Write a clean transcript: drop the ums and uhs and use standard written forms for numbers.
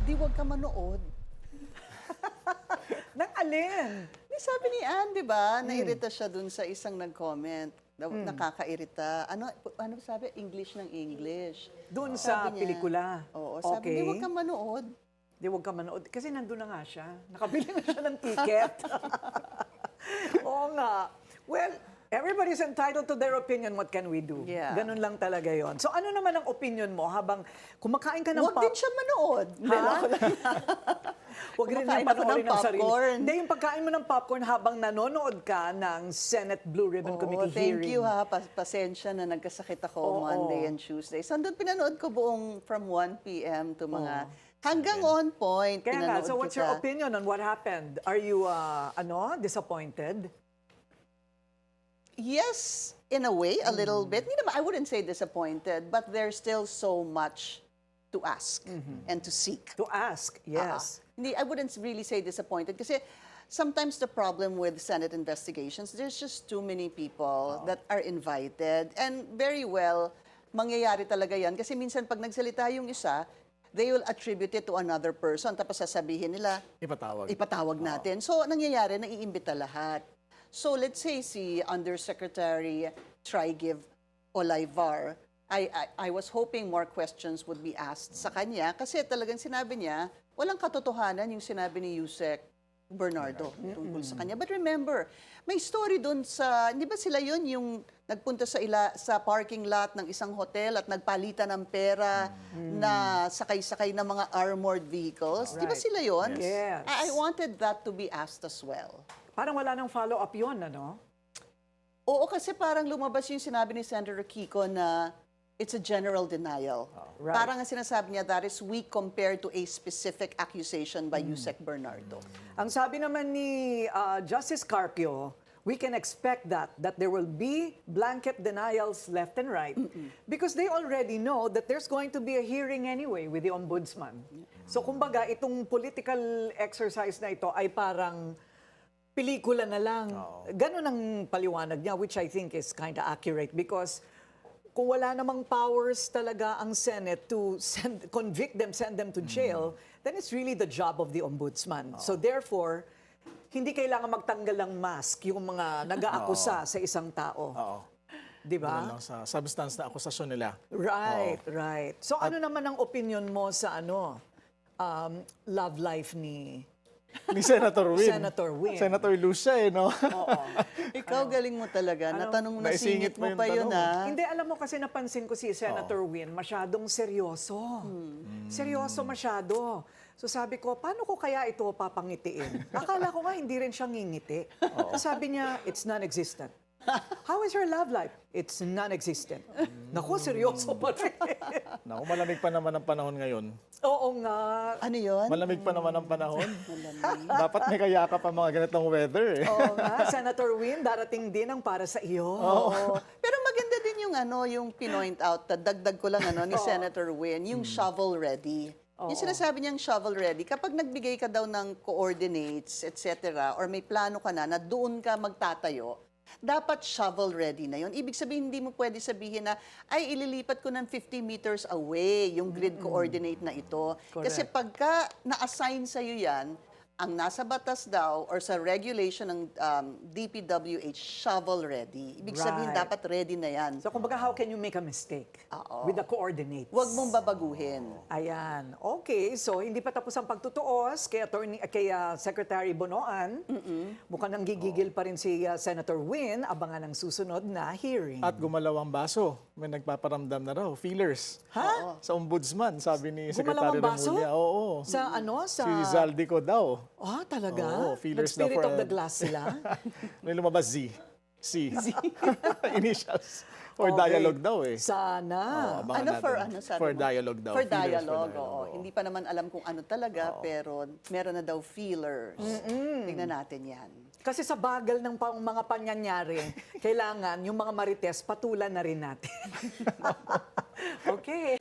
di wag ka manood. Nang alin? Di sabi ni Ann, di ba, nairita siya dun sa isang nag-comment. Nakakairita. Ano sabi? English ng English. Doon sa Sabi niya, pelikula. Oo, sabi, di wag ka manood. Di wag ka manood. Kasi nandun na nga siya. Nakabili na siya ng ticket. Oo nga. Well, everybody's entitled to their opinion. What can we do? Yeah. Ganun lang talaga yon. So ano naman ang opinion mo habang kumakain ka ng Wag din siya manood. Huwag rin Kumakain yung ako panoorin ng ng sarili. popcorn. Hindi, yung pagkain mo ng popcorn habang nanonood ka ng Senate Blue Ribbon Committee Thank hearing. you ha. Pasensya na nagkasakit ako Monday and Tuesday. So, doon pinanood ko buong from 1 p.m. to mga hanggang on point. Kaya nga, pinanood so what's your kita. opinion on what happened? Are you, disappointed? Yes, in a way, a little bit. Hindi naman, I wouldn't say disappointed, but there's still so much to ask and to seek. To ask, yes. Hindi, I wouldn't really say disappointed kasi sometimes the problem with Senate investigations, there's just too many people that are invited. And very well, mangyayari talaga yan. Kasi minsan pag nagsalita yung isa, they will attribute it to another person. Tapos sasabihin nila, ipatawag natin. So, nangyayari, naiimbita lahat. So, let's say si Undersecretary Trigiv Olaivar, I was hoping more questions would be asked sa kanya kasi talagang sinabi niya, walang katotohanan yung sinabi ni Yusek Bernardo tungkol sa kanya. But remember, may story doon sa, hindi ba sila yun yung nagpunta sa parking lot ng isang hotel at nagpalitan ng pera na sakay-sakay ng mga armored vehicles? Di ba sila yun? Yes. I wanted that to be asked as well. Parang wala nang follow-up yun, ano? Oo, kasi parang lumabas yung sinabi ni Senator Kiko na it's a general denial. Right. Parang ang sinasabi niya, that is weak compared to a specific accusation by Yusek Bernardo. Ang sabi naman ni Justice Carpio, we can expect that there will be blanket denials left and right because they already know that there's going to be a hearing anyway with the ombudsman. So kumbaga, itong political exercise na ito ay parang pelikula na lang. Ganun ang paliwanag niya, which I think is kind of accurate because kung wala namang powers talaga ang Senate to convict them, send them to jail, then it's really the job of the ombudsman. So therefore, hindi kailangan magtanggal ng mask yung mga nag-aakusa sa isang tao. Di ba? Lang sa substance na akusasyon nila. Right, right. So ano naman ang opinion mo sa love life ni Senator Win. Senator Win? Senator Lucia, no? Ikaw galing mo talaga. Natanong na singit mo pa yun, ha? Hindi, alam mo kasi napansin ko si Senator Win, masyadong seryoso. Seryoso masyado. So sabi ko, paano ko kaya ito papangitiin? Akala ko nga hindi rin siya ngingiti. So sabi niya, it's non-existent. How is your love life? It's non-existent. Naku, seryoso pa rin. Naku, malamig pa naman ang panahon ngayon. Oo nga. Ano yun? Malamig pa naman ang panahon. Dapat may kayakap ang mga ganitong weather. Oo nga, Senator Win, darating din ang para sa iyo. Oo. Pero maganda din yung pinoint out, dagdag ko lang ni Senator Win, yung shovel ready. Yung sinasabi niyang shovel ready, kapag nagbigay ka daw ng coordinates, etc., or may plano ka na doon ka magtatayo, dapat shovel ready na yun. Ibig sabihin, hindi mo pwede sabihin na, ay, ililipat ko ng 50 meters away yung grid coordinate na ito. Correct. Kasi pagka na-assign sa'yo yan, ang nasa batas daw or sa regulation ng DPWH, shovel ready. Ibig sabihin, Right. dapat ready na yan. So kumbaga, how can you make a mistake with the coordinates? Huwag mong babaguhin. Ayan. Okay, so hindi pa tapos ang pagtutuos kay Secretary Bonoan. Mukhang nanggigigil pa rin si Senator Win. Abangan ang susunod na hearing. At gumalaw ang baso. May nagpaparamdam na raw. Feelers. Ha? Sa ombudsman, sabi ni Gumalaw Secretary ang baso? Remulla. Oo. Sa Si Zaldico daw. Ah, talaga? Oo, feelers na Nag-spirit for of the glass sila? May lumabas Z. C. Initials. For Okay. dialogue daw eh. Sana. Abangan natin. Sabi For mo? dialogue daw. For Feelers dialogue, oo. Hindi pa naman alam kung ano talaga, pero meron na daw feelers. Tingnan natin yan. Kasi sa bagal ng mga pangyayari, kailangan yung mga marites patulan na rin natin. Okay.